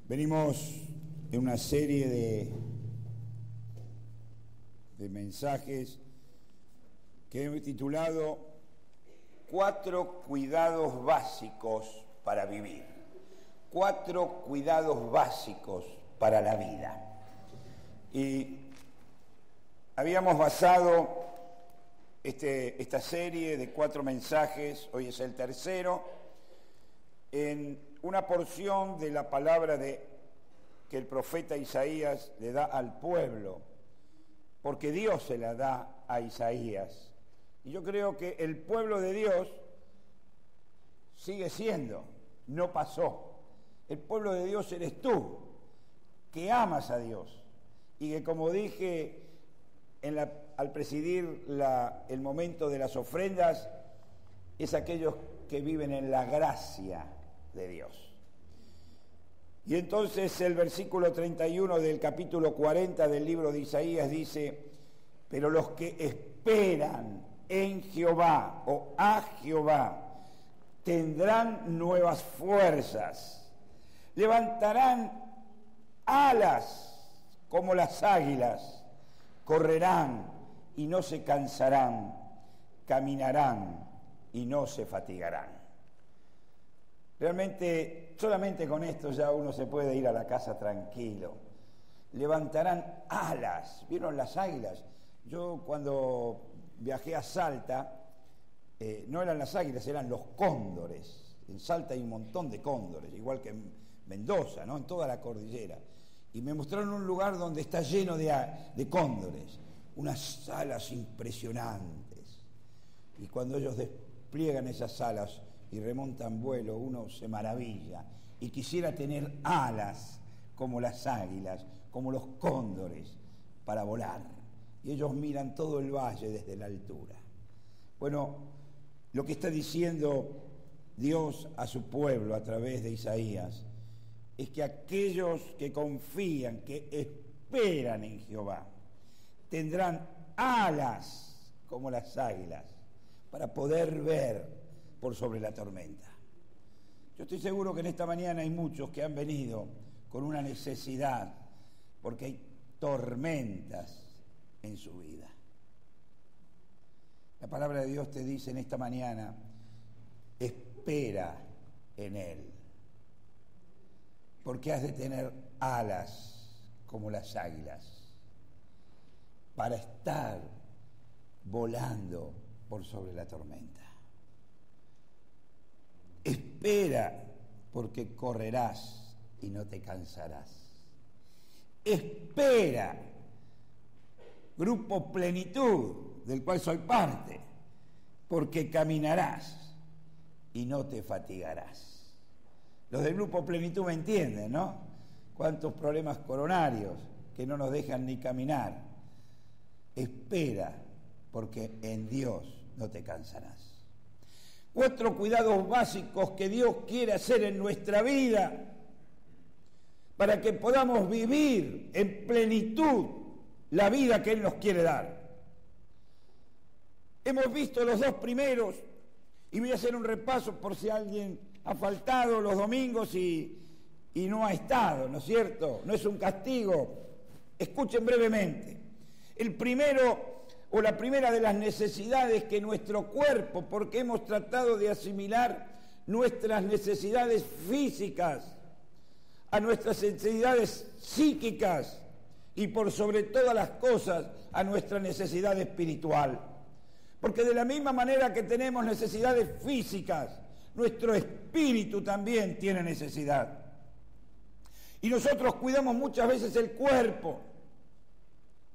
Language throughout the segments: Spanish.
Venimos en una serie de mensajes que he titulado 4 cuidados básicos para vivir. 4 cuidados básicos para la vida. Y habíamos basado esta serie de 4 mensajes, hoy es el tercero, en una porción de la palabra que el profeta Isaías le da al pueblo, porque Dios se la da a Isaías. Y yo creo que el pueblo de Dios sigue siendo, no pasó. El pueblo de Dios eres tú, que amas a Dios y que, como dije al presidir el momento de las ofrendas, es aquellos que viven en la gracia de Dios. Y entonces el versículo 31 del capítulo 40 del libro de Isaías dice: pero los que esperan en Jehová o a Jehová tendrán nuevas fuerzas, levantarán alas como las águilas, correrán y no se cansarán, caminarán y no se fatigarán. Realmente, solamente con esto ya uno se puede ir a la casa tranquilo. Levantarán alas. ¿Vieron las águilas? Yo cuando viajé a Salta, no eran las águilas, eran los cóndores. En Salta hay un montón de cóndores, igual que en Mendoza, ¿no? En toda la cordillera. Y me mostraron un lugar donde está lleno de cóndores, unas alas impresionantes. Y cuando ellos despliegan esas alas y remontan vuelo, uno se maravilla y quisiera tener alas como las águilas, como los cóndores, para volar. Y ellos miran todo el valle desde la altura. Bueno, lo que está diciendo Dios a su pueblo a través de Isaías es que aquellos que confían, que esperan en Jehová, tendrán alas como las águilas para poder ver por sobre la tormenta. Yo estoy seguro que en esta mañana hay muchos que han venido con una necesidad, porque hay tormentas en su vida. La palabra de Dios te dice en esta mañana: espera en Él, porque has de tener alas como las águilas para estar volando por sobre la tormenta. Espera, porque correrás y no te cansarás. Espera, Grupo Plenitud, del cual soy parte, porque caminarás y no te fatigarás. Los del Grupo Plenitud me entienden, ¿no? Cuántos problemas coronarios que no nos dejan ni caminar. Espera, porque en Dios no te cansarás. 4 cuidados básicos que Dios quiere hacer en nuestra vida para que podamos vivir en plenitud la vida que Él nos quiere dar. Hemos visto los 2 primeros y voy a hacer un repaso por si alguien ha faltado los domingos y no ha estado, ¿no es cierto? No es un castigo. Escuchen brevemente. El primero, o la primera de las necesidades que nuestro cuerpo, porque hemos tratado de asimilar nuestras necesidades físicas a nuestras necesidades psíquicas y por sobre todas las cosas a nuestra necesidad espiritual. Porque de la misma manera que tenemos necesidades físicas, nuestro espíritu también tiene necesidad. Y nosotros cuidamos muchas veces el cuerpo,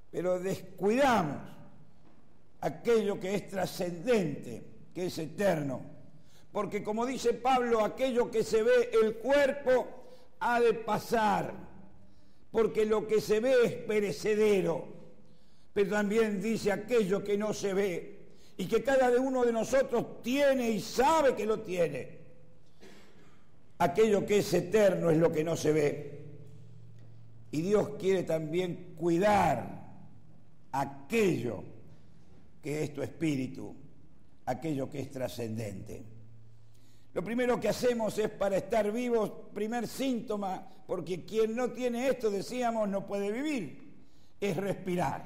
pero descuidamos aquello que es trascendente, que es eterno. Porque como dice Pablo, aquello que se ve el cuerpo ha de pasar, porque lo que se ve es perecedero. Pero también dice aquello que no se ve y que cada uno de nosotros tiene y sabe que lo tiene. Aquello que es eterno es lo que no se ve. Y Dios quiere también cuidar aquello que es tu espíritu, aquello que es trascendente. Lo primero que hacemos es para estar vivos, primer síntoma, porque quien no tiene esto, decíamos, no puede vivir, es respirar.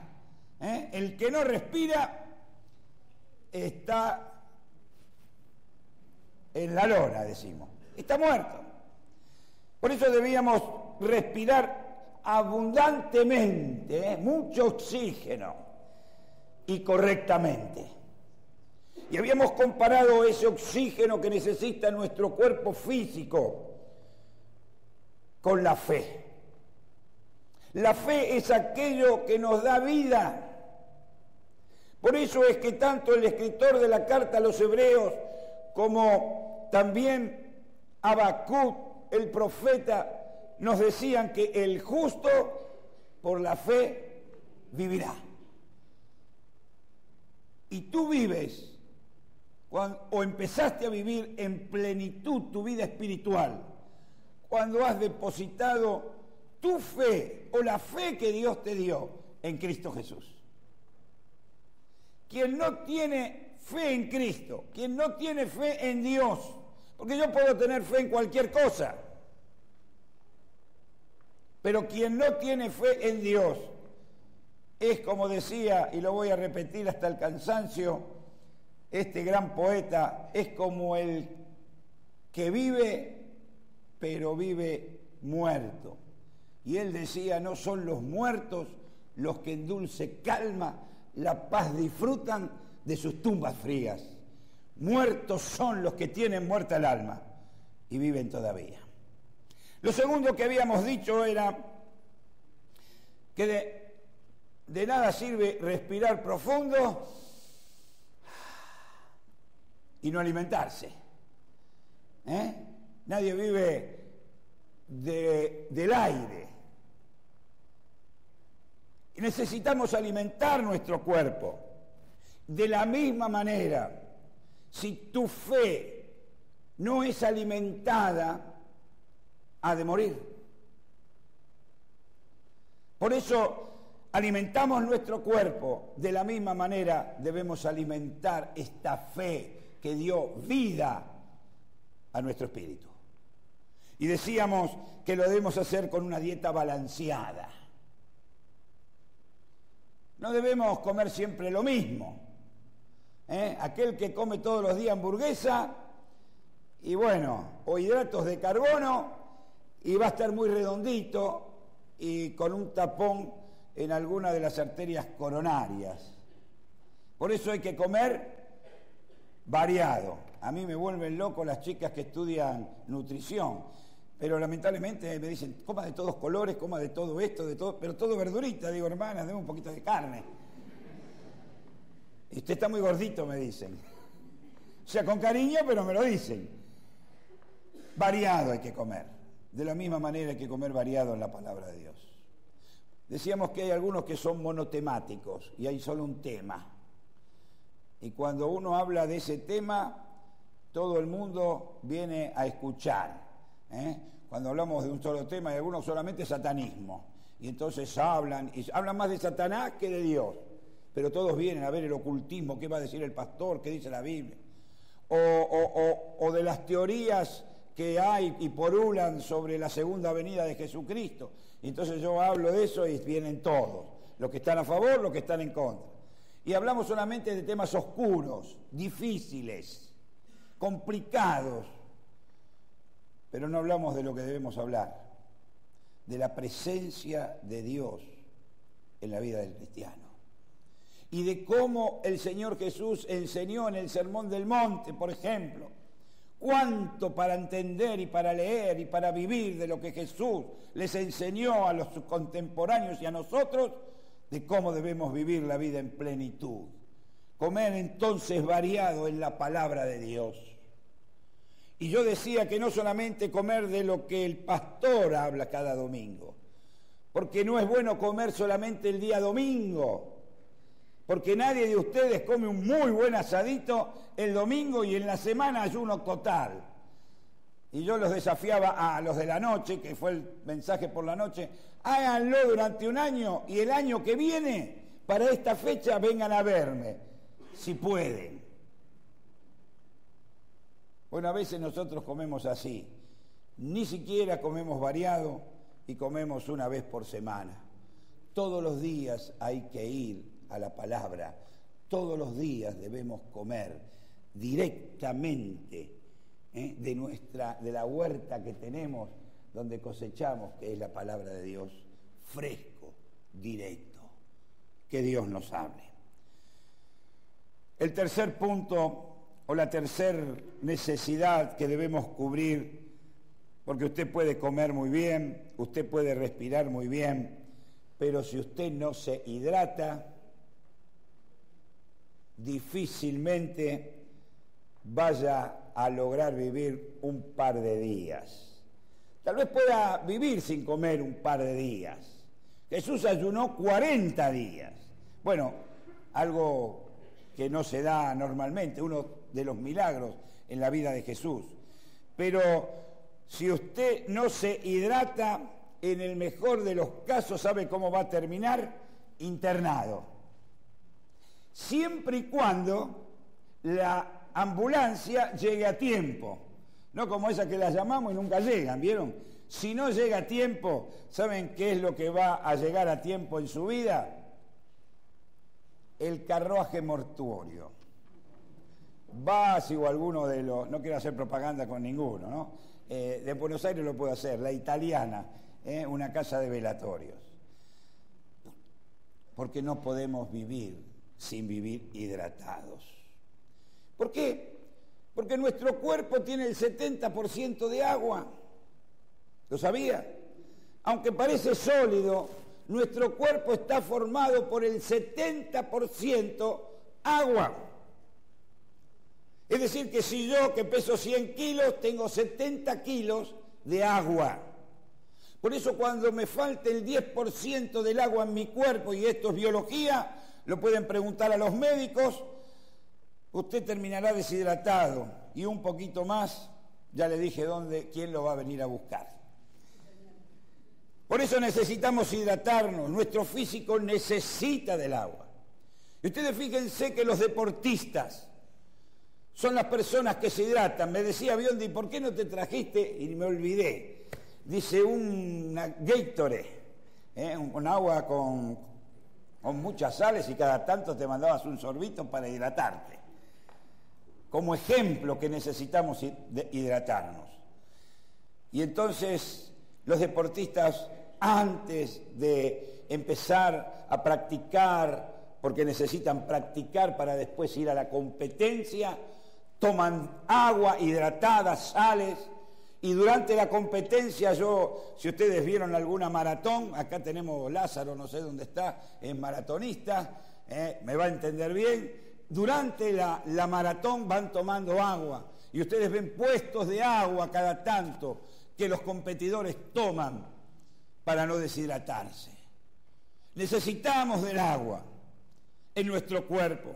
El que no respira está en la lona, decimos, está muerto. Por eso debíamos respirar abundantemente, mucho oxígeno y correctamente. Y habíamos comparado ese oxígeno que necesita nuestro cuerpo físico con la fe. La fe es aquello que nos da vida. Por eso es que tanto el escritor de la carta a los Hebreos como también Habacuc, el profeta, nos decían que el justo por la fe vivirá. Y tú vives o empezaste a vivir en plenitud tu vida espiritual cuando has depositado tu fe o la fe que Dios te dio en Cristo Jesús. Quien no tiene fe en Cristo, quien no tiene fe en Dios, porque yo puedo tener fe en cualquier cosa, pero quien no tiene fe en Dios es, como decía, y lo voy a repetir hasta el cansancio, este gran poeta, es como el que vive, pero vive muerto. Y él decía, no son los muertos los que en dulce calma la paz disfrutan de sus tumbas frías. Muertos son los que tienen muerta el alma y viven todavía. Lo segundo que habíamos dicho era que de nada sirve respirar profundo y no alimentarse. Nadie vive del aire. Y necesitamos alimentar nuestro cuerpo. De la misma manera, si tu fe no es alimentada, ha de morir. Por eso alimentamos nuestro cuerpo, de la misma manera debemos alimentar esta fe que dio vida a nuestro espíritu. Y decíamos que lo debemos hacer con una dieta balanceada. No debemos comer siempre lo mismo. Aquel que come todos los días hamburguesa y bueno, o hidratos de carbono, y va a estar muy redondito y con un tapón en alguna de las arterias coronarias. Por eso hay que comer variado. A mí me vuelven loco las chicas que estudian nutrición, pero lamentablemente me dicen, coma de todos colores, coma de todo esto, de todo, pero todo verdurita. Digo, hermana, deme un poquito de carne. Y usted está muy gordito, me dicen. O sea, con cariño, pero me lo dicen. Variado hay que comer. De la misma manera hay que comer variado en la palabra de Dios. Decíamos que hay algunos que son monotemáticos y hay solo un tema. Y cuando uno habla de ese tema, todo el mundo viene a escuchar. Cuando hablamos de un solo tema, hay algunos solamente satanismo. Y entonces hablan más de Satanás que de Dios. Pero todos vienen a ver el ocultismo, qué va a decir el pastor, qué dice la Biblia. O de las teorías que hay y porulan sobre la segunda venida de Jesucristo. Y entonces yo hablo de eso y vienen todos, los que están a favor, los que están en contra. Y hablamos solamente de temas oscuros, difíciles, complicados, pero no hablamos de lo que debemos hablar, de la presencia de Dios en la vida del cristiano. Y de cómo el Señor Jesús enseñó en el Sermón del Monte, por ejemplo, cuánto para entender y para leer y para vivir de lo que Jesús les enseñó a los contemporáneos y a nosotros, de cómo debemos vivir la vida en plenitud. Comer entonces variado en la palabra de Dios. Y yo decía que no solamente comer de lo que el pastor habla cada domingo, porque no es bueno comer solamente el día domingo, porque nadie de ustedes come un muy buen asadito el domingo y en la semana ayuno total. Y yo los desafiaba a los de la noche, que fue el mensaje por la noche, háganlo durante un año y el año que viene, para esta fecha, vengan a verme, si pueden. Bueno, a veces nosotros comemos así, ni siquiera comemos variado y comemos una vez por semana. Todos los días hay que ir a la palabra, todos los días debemos comer directamente de la huerta que tenemos, donde cosechamos, que es la palabra de Dios, fresco, directo. Que Dios nos hable. El tercer punto, o la tercera necesidad que debemos cubrir, porque usted puede comer muy bien, usted puede respirar muy bien, pero si usted no se hidrata, difícilmente vaya a lograr vivir un par de días. Tal vez pueda vivir sin comer un par de días. Jesús ayunó 40 días. Bueno, algo que no se da normalmente, uno de los milagros en la vida de Jesús. Pero si usted no se hidrata, en el mejor de los casos, ¿sabe cómo va a terminar? Internado. Siempre y cuando la ambulancia llegue a tiempo. No como esa que la llamamos y nunca llegan, ¿vieron? Si no llega a tiempo, ¿saben qué es lo que va a llegar a tiempo en su vida? El carruaje mortuorio. Basi o alguno de los, no quiero hacer propaganda con ninguno, ¿no? De Buenos Aires lo puedo hacer, la Italiana, una casa de velatorios. Porque no podemos vivir sin vivir hidratados. ¿Por qué? Porque nuestro cuerpo tiene el 70% de agua. ¿Lo sabía? Aunque parece sólido, nuestro cuerpo está formado por el 70% agua. Es decir, que si yo, que peso 100 kilos, tengo 70 kilos de agua. Por eso cuando me falte el 10% del agua en mi cuerpo, y esto es biología, lo pueden preguntar a los médicos, usted terminará deshidratado. Y un poquito más, ya le dije quién lo va a venir a buscar. Por eso necesitamos hidratarnos, nuestro físico necesita del agua. Y ustedes fíjense que los deportistas son las personas que se hidratan. Me decía Biondi, ¿por qué no te trajiste? Y me olvidé. Dice una Gatorade, un agua con muchas sales y cada tanto te mandabas un sorbito para hidratarte. Como ejemplo que necesitamos hidratarnos. Y entonces los deportistas, antes de empezar a practicar, porque necesitan practicar para después ir a la competencia, toman agua hidratada, sales, y durante la competencia si ustedes vieron alguna maratón, acá tenemos Lázaro, no sé dónde está, es maratonista, me va a entender bien, durante la maratón van tomando agua, y ustedes ven puestos de agua cada tanto que los competidores toman para no deshidratarse. Necesitamos del agua en nuestro cuerpo,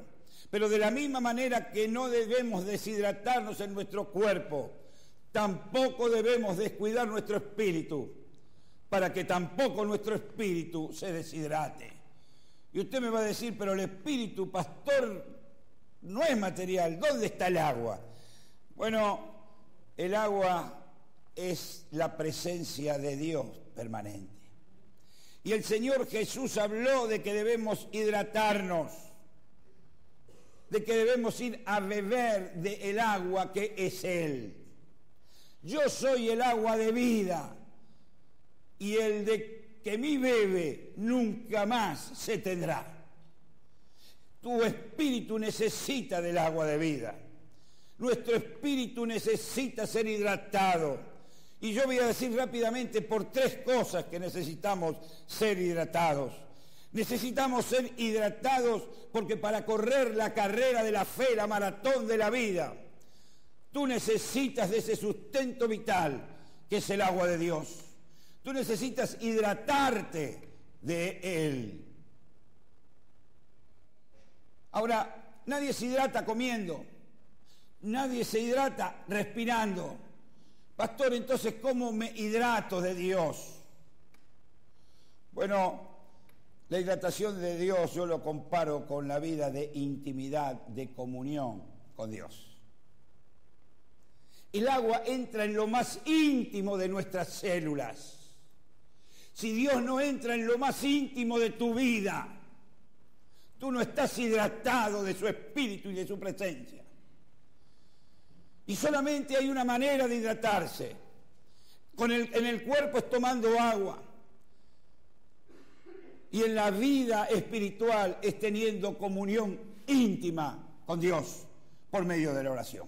pero de la misma manera que no debemos deshidratarnos en nuestro cuerpo, tampoco debemos descuidar nuestro espíritu, para que tampoco nuestro espíritu se deshidrate. Y usted me va a decir, pero el espíritu, pastor, no es material, ¿dónde está el agua? Bueno, el agua es la presencia de Dios permanente. Y el Señor Jesús habló de que debemos hidratarnos, de que debemos ir a beber del agua que es Él. Yo soy el agua de vida, y el de que mí bebe nunca más se tendrá. Tu espíritu necesita del agua de vida. Nuestro espíritu necesita ser hidratado. Y yo voy a decir rápidamente por 3 cosas que necesitamos ser hidratados. Necesitamos ser hidratados porque para correr la carrera de la fe, la maratón de la vida, tú necesitas de ese sustento vital que es el agua de Dios. Tú necesitas hidratarte de Él. Ahora, nadie se hidrata comiendo, nadie se hidrata respirando. Pastor, entonces, ¿cómo me hidrato de Dios? Bueno, la hidratación de Dios yo lo comparo con la vida de intimidad, de comunión con Dios. El agua entra en lo más íntimo de nuestras células. Si Dios no entra en lo más íntimo de tu vida, tú no estás hidratado de su espíritu y de su presencia. Y solamente hay una manera de hidratarse. En el cuerpo es tomando agua. Y en la vida espiritual es teniendo comunión íntima con Dios por medio de la oración.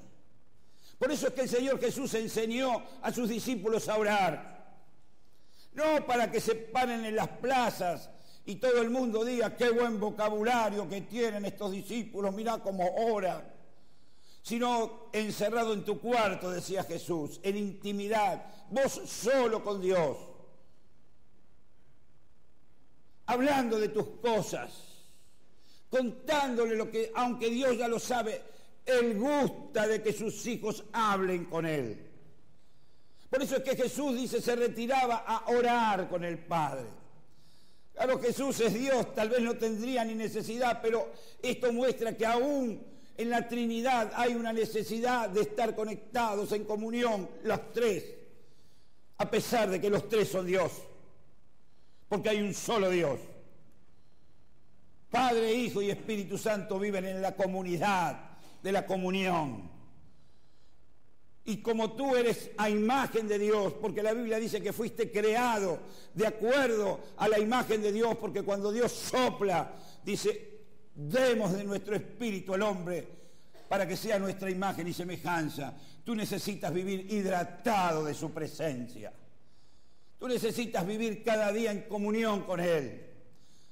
Por eso es que el Señor Jesús enseñó a sus discípulos a orar. No para que se paren en las plazas y todo el mundo diga qué buen vocabulario que tienen estos discípulos, mirá cómo oran. Sino encerrado en tu cuarto, decía Jesús, en intimidad, vos solo con Dios, hablando de tus cosas, contándole lo que, aunque Dios ya lo sabe, Él gusta de que sus hijos hablen con Él. Por eso es que Jesús dice, se retiraba a orar con el Padre. Claro, Jesús es Dios, tal vez no tendría ni necesidad, pero esto muestra que aún en la Trinidad hay una necesidad de estar conectados en comunión, los tres, a pesar de que los tres son Dios, porque hay un solo Dios. Padre, Hijo y Espíritu Santo viven en la comunidad de la comunión. Y como tú eres a imagen de Dios, porque la Biblia dice que fuiste creado de acuerdo a la imagen de Dios, porque cuando Dios sopla, dice, demos de nuestro espíritu al hombre para que sea nuestra imagen y semejanza. Tú necesitas vivir hidratado de su presencia. Tú necesitas vivir cada día en comunión con Él.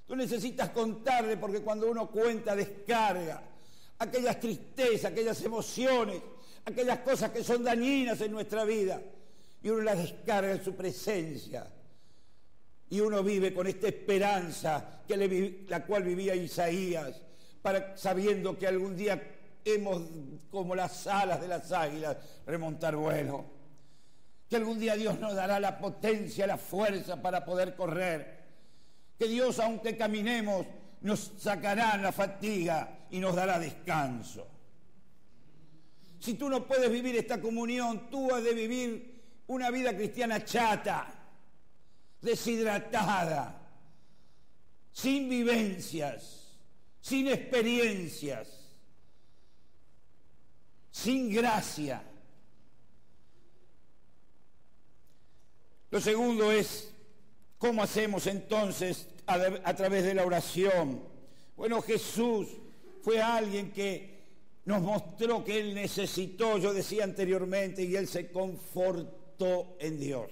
Tú necesitas contarle, porque cuando uno cuenta, descarga aquellas tristezas, aquellas emociones, aquellas cosas que son dañinas en nuestra vida, y uno las descarga en su presencia. Y uno vive con esta esperanza la cual vivía Isaías, sabiendo que algún día hemos, como las alas de las águilas, remontar vuelo. Que algún día Dios nos dará la potencia, la fuerza para poder correr. Que Dios, aunque caminemos, nos sacará la fatiga y nos dará descanso. Si tú no puedes vivir esta comunión, tú has de vivir una vida cristiana chata, deshidratada, sin vivencias, sin experiencias, sin gracia. Lo segundo es, ¿cómo hacemos entonces a través de la oración? Bueno, Jesús fue alguien que nos mostró que Él necesitó, yo decía anteriormente, y Él se confortó en Dios.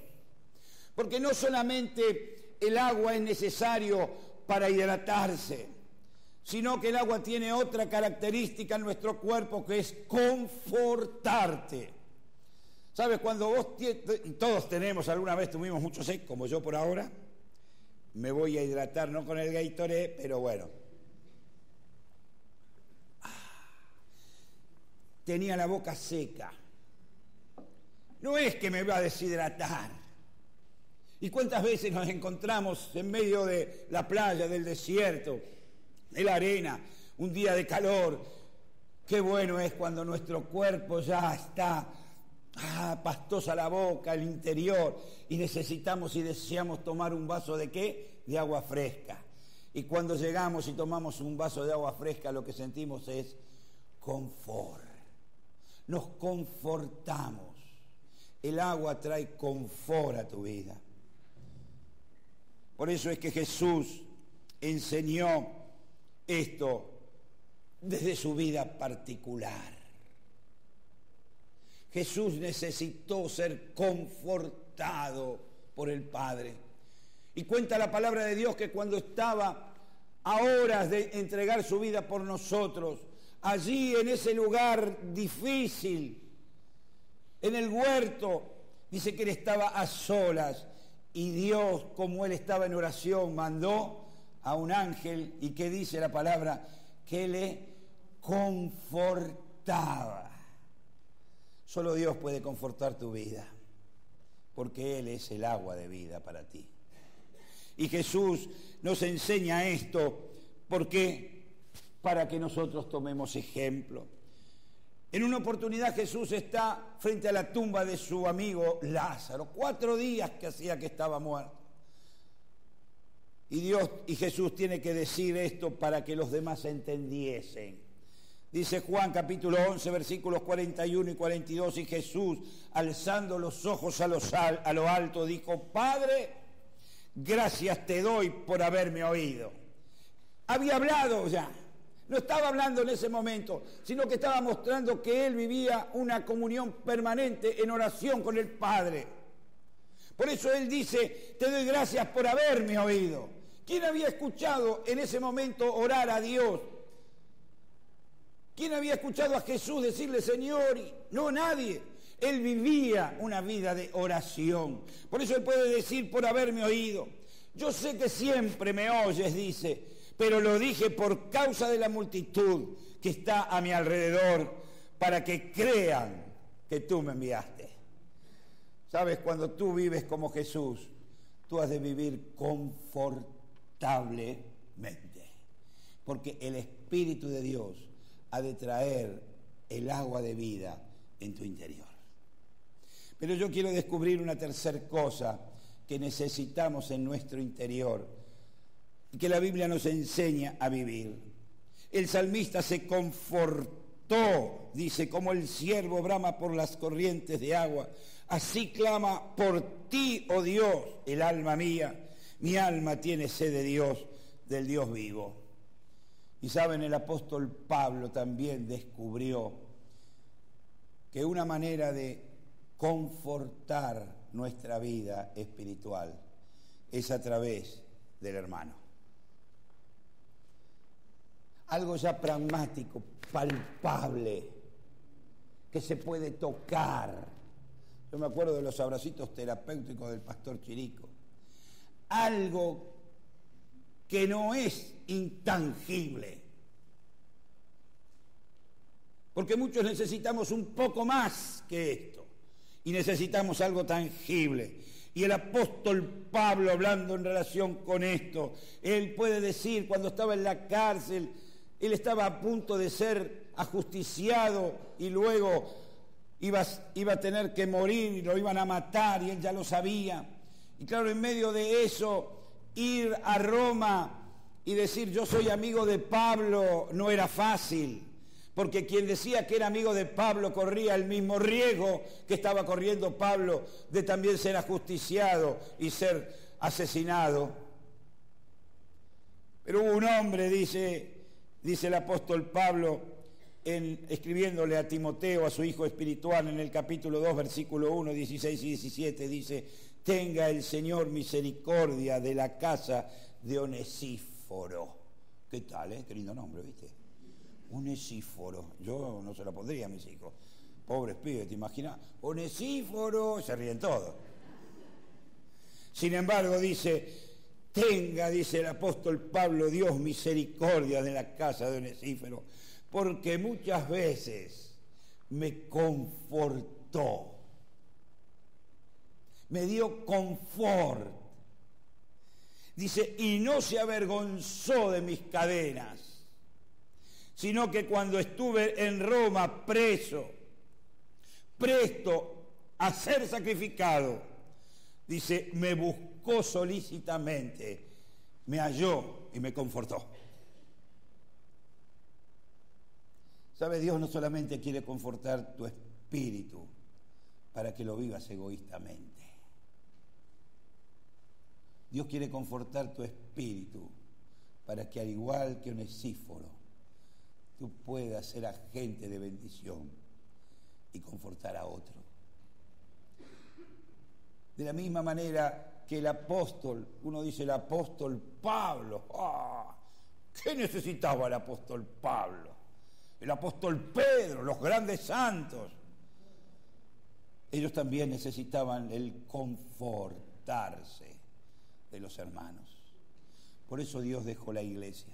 Porque no solamente el agua es necesario para hidratarse, sino que el agua tiene otra característica en nuestro cuerpo, que es confortarte. ¿Sabes? Cuando vos, todos tenemos, alguna vez tuvimos mucho sed, como yo por ahora, me voy a hidratar, no con el Gatorade, pero bueno. Tenía la boca seca. No es que me va a deshidratar. ¿Y cuántas veces nos encontramos en medio de la playa, del desierto, de la arena, un día de calor? Qué bueno es cuando nuestro cuerpo ya está pastosa la boca, el interior, y necesitamos y deseamos tomar un vaso ¿de qué? De agua fresca. Y cuando llegamos y tomamos un vaso de agua fresca, lo que sentimos es confort. Nos confortamos. El agua trae confort a tu vida. Por eso es que Jesús enseñó esto desde su vida particular. Jesús necesitó ser confortado por el Padre. Y cuenta la palabra de Dios que cuando estaba a horas de entregar su vida por nosotros, allí en ese lugar difícil, en el huerto, dice que Él estaba a solas. Y Dios, como Él estaba en oración, mandó a un ángel, y que dice la palabra, que le confortaba. Solo Dios puede confortar tu vida, porque Él es el agua de vida para ti. Y Jesús nos enseña esto, ¿por qué? Para que nosotros tomemos ejemplo. En una oportunidad Jesús está frente a la tumba de su amigo Lázaro. 4 días que hacía que estaba muerto. Y Jesús tiene que decir esto para que los demás entendiesen. Dice Juan capítulo 11, versículos 41 y 42, y Jesús, alzando los ojos a lo alto, dijo: Padre, gracias te doy por haberme oído. Había hablado ya. No estaba hablando en ese momento, sino que estaba mostrando que él vivía una comunión permanente en oración con el Padre. Por eso él dice: te doy gracias por haberme oído. ¿Quién había escuchado en ese momento orar a Dios? ¿Quién había escuchado a Jesús decirle Señor? No, nadie. Él vivía una vida de oración. Por eso él puede decir: por haberme oído. Yo sé que siempre me oyes, dice, pero lo dije por causa de la multitud que está a mi alrededor, para que crean que tú me enviaste. ¿Sabes? Cuando tú vives como Jesús, tú has de vivir confortablemente, porque el Espíritu de Dios ha de traer el agua de vida en tu interior. Pero yo quiero descubrir una tercera cosa que necesitamos en nuestro interior, y que la Biblia nos enseña a vivir. El salmista se confortó, dice: como el ciervo brama por las corrientes de agua, así clama por ti, oh Dios, el alma mía. Mi alma tiene sed de Dios, del Dios vivo. Y saben, el apóstol Pablo también descubrió que una manera de confortar nuestra vida espiritual es a través del hermano. Algo ya pragmático, palpable, que se puede tocar. Yo me acuerdo de los abracitos terapéuticos del pastor Chirico. Algo que no es intangible. Porque muchos necesitamos un poco más que esto. Y necesitamos algo tangible. Y el apóstol Pablo, hablando en relación con esto, él puede decir, cuando estaba en la cárcel, él estaba a punto de ser ajusticiado y luego iba a tener que morir y lo iban a matar, y él ya lo sabía. Y claro, en medio de eso, ir a Roma y decir yo soy amigo de Pablo no era fácil, porque quien decía que era amigo de Pablo corría el mismo riesgo que estaba corriendo Pablo de también ser ajusticiado y ser asesinado. Pero hubo un hombre, dice el apóstol Pablo, escribiéndole a Timoteo, a su hijo espiritual, en el capítulo 2, versículo 1, 16 y 17, dice: tenga el Señor misericordia de la casa de Onesíforo. ¿Qué tal, Qué lindo nombre, ¿viste? Onesíforo. Yo no se lo pondría a mis hijos. Pobres pibes, ¿te imaginas? Onesíforo, se ríen todos. Sin embargo, dice: tenga, dice el apóstol Pablo, Dios misericordia de la casa de Onesíforo, porque muchas veces me confortó, me dio confort. Dice: y no se avergonzó de mis cadenas, sino que cuando estuve en Roma preso, presto a ser sacrificado, dice, me buscó solícitamente, me halló y me confortó. ¿Sabe? Dios no solamente quiere confortar tu espíritu para que lo vivas egoístamente. Dios quiere confortar tu espíritu para que, al igual que Onesíforo, tú puedas ser agente de bendición y confortar a otro. De la misma manera que el apóstol, uno dice el apóstol Pablo, ¿qué necesitaba el apóstol Pablo? El apóstol Pedro, los grandes santos. Ellos también necesitaban el confortarse de los hermanos. Por eso Dios dejó la iglesia.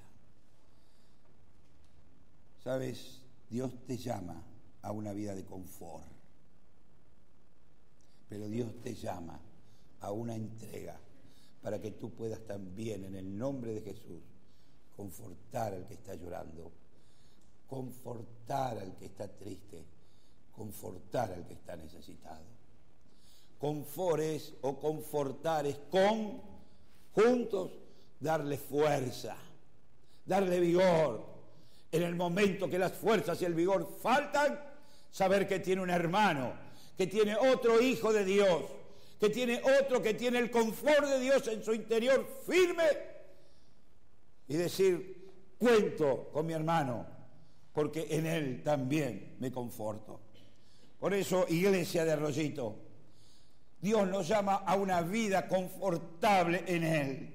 ¿Sabes? Dios te llama a una vida de confort. Pero Dios te llama a una entrega para que tú puedas también, en el nombre de Jesús, confortar al que está llorando, confortar al que está triste, confortar al que está necesitado. Confort es, o confortar es juntos, darle fuerza, darle vigor. En el momento que las fuerzas y el vigor faltan, saber que tiene un hermano, que tiene otro hijo de Dios, que tiene otro que tiene el confort de Dios en su interior firme, y decir, cuento con mi hermano, porque en él también me conforto. Por eso, Iglesia de Arroyito, Dios nos llama a una vida confortable en Él.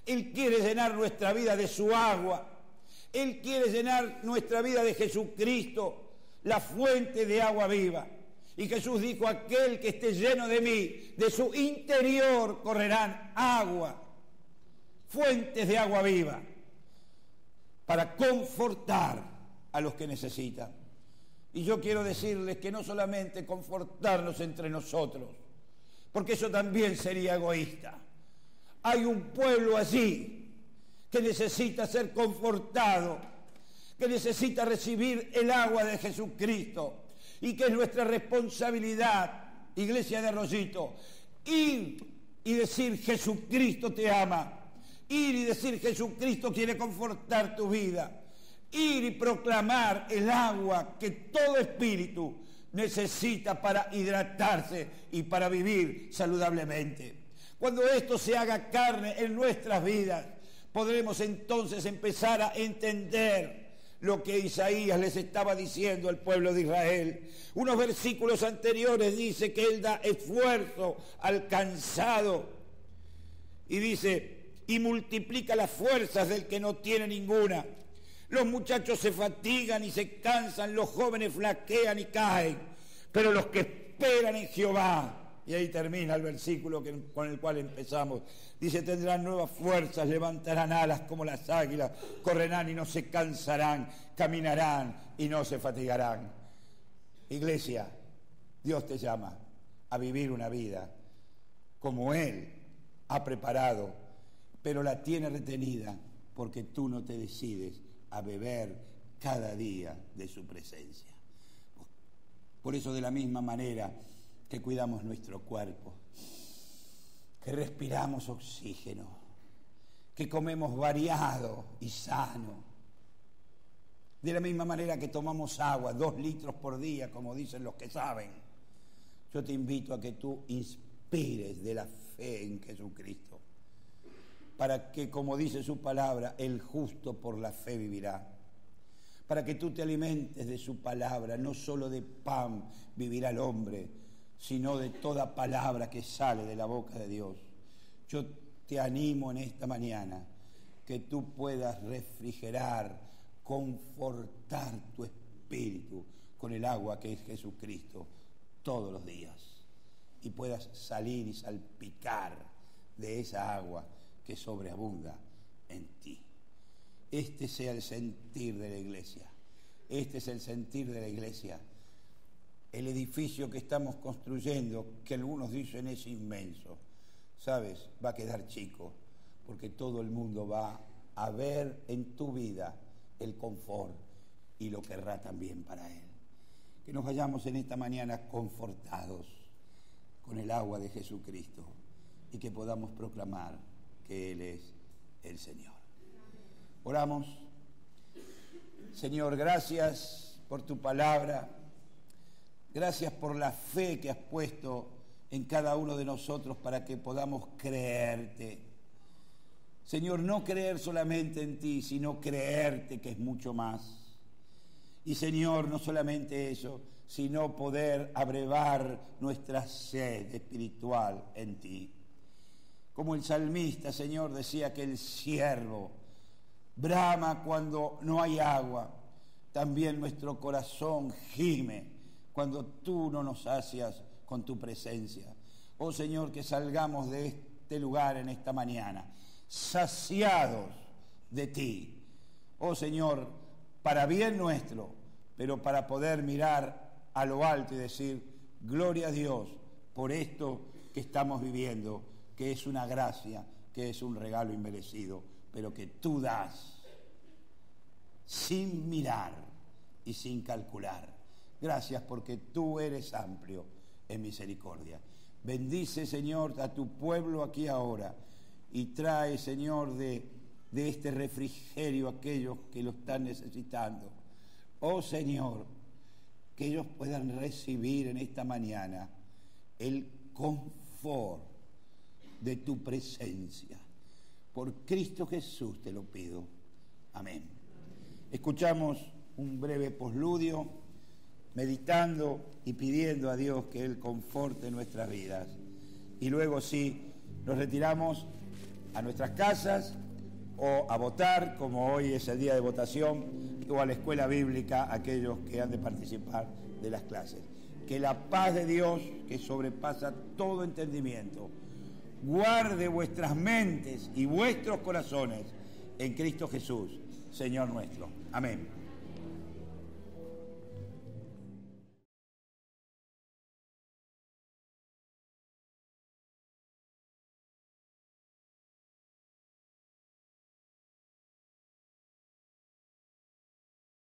Él quiere llenar nuestra vida de su agua. Él quiere llenar nuestra vida de Jesucristo, la fuente de agua viva. Y Jesús dijo, aquel que esté lleno de mí, de su interior correrán agua, fuentes de agua viva, para confortar a los que necesitan. Y yo quiero decirles que no solamente confortarnos entre nosotros, porque eso también sería egoísta. Hay un pueblo allí que necesita ser confortado, que necesita recibir el agua de Jesucristo, y que es nuestra responsabilidad, Iglesia de Arroyito, ir y decir Jesucristo te ama, ir y decir Jesucristo quiere confortar tu vida, ir y proclamar el agua que todo espíritu necesita para hidratarse y para vivir saludablemente. Cuando esto se haga carne en nuestras vidas, podremos entonces empezar a entender lo que Isaías les estaba diciendo al pueblo de Israel. Unos versículos anteriores dice que Él da esfuerzo al cansado y dice, y multiplica las fuerzas del que no tiene ninguna. Los muchachos se fatigan y se cansan, los jóvenes flaquean y caen, pero los que esperan en Jehová, y ahí termina el versículo con el cual empezamos, dice, tendrán nuevas fuerzas, levantarán alas como las águilas, correrán y no se cansarán, caminarán y no se fatigarán. Iglesia, Dios te llama a vivir una vida como Él ha preparado, pero la tiene retenida porque tú no te decides a beber cada día de su presencia. Por eso, de la misma manera que cuidamos nuestro cuerpo, que respiramos oxígeno, que comemos variado y sano, de la misma manera que tomamos agua, 2 litros por día, como dicen los que saben, yo te invito a que tú inspires de la fe en Jesucristo, para que, como dice su palabra, el justo por la fe vivirá. Para que tú te alimentes de su palabra, no solo de pan vivirá el hombre, sino de toda palabra que sale de la boca de Dios. Yo te animo en esta mañana que tú puedas refrigerar, confortar tu espíritu con el agua que es Jesucristo todos los días, y puedas salir y salpicar de esa agua que sobreabunda en ti. Este sea el sentir de la iglesia. Este es el sentir de la iglesia. El edificio que estamos construyendo, que algunos dicen es inmenso, ¿sabes? Va a quedar chico, porque todo el mundo va a ver en tu vida el confort y lo querrá también para él. Que nos vayamos en esta mañana confortados con el agua de Jesucristo y que podamos proclamar que Él es el Señor. Oramos. Señor, gracias por tu palabra. Gracias por la fe que has puesto en cada uno de nosotros para que podamos creerte. Señor, no creer solamente en ti, sino creerte, que es mucho más. Y Señor, no solamente eso, sino poder abrevar nuestra sed espiritual en ti. Como el salmista, Señor, decía que el siervo brama cuando no hay agua, también nuestro corazón gime cuando tú no nos sacias con tu presencia. Oh Señor, que salgamos de este lugar en esta mañana, saciados de ti. Oh Señor, para bien nuestro, pero para poder mirar a lo alto y decir, gloria a Dios por esto que estamos viviendo, que es una gracia, que es un regalo inmerecido, pero que tú das sin mirar y sin calcular. Gracias porque tú eres amplio en misericordia. Bendice, Señor, a tu pueblo aquí ahora y trae, Señor, de este refrigerio a aquellos que lo están necesitando. Oh, Señor, que ellos puedan recibir en esta mañana el confort de tu presencia. Por Cristo Jesús te lo pido. Amén. Escuchamos un breve posludio, meditando y pidiendo a Dios que Él conforte nuestras vidas. Y luego sí, nos retiramos a nuestras casas o a votar, como hoy es el día de votación, o a la escuela bíblica, aquellos que han de participar de las clases. Que la paz de Dios, que sobrepasa todo entendimiento, guarde vuestras mentes y vuestros corazones en Cristo Jesús, Señor nuestro. Amén.